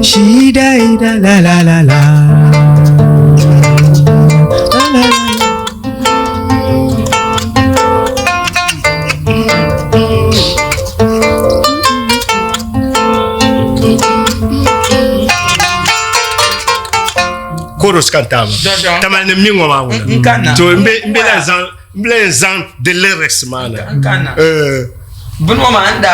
She died, la la la la. Chorus cantava. Tama ne mingo mauna. To mbele zan de l'RS mana. Bunwa ma anda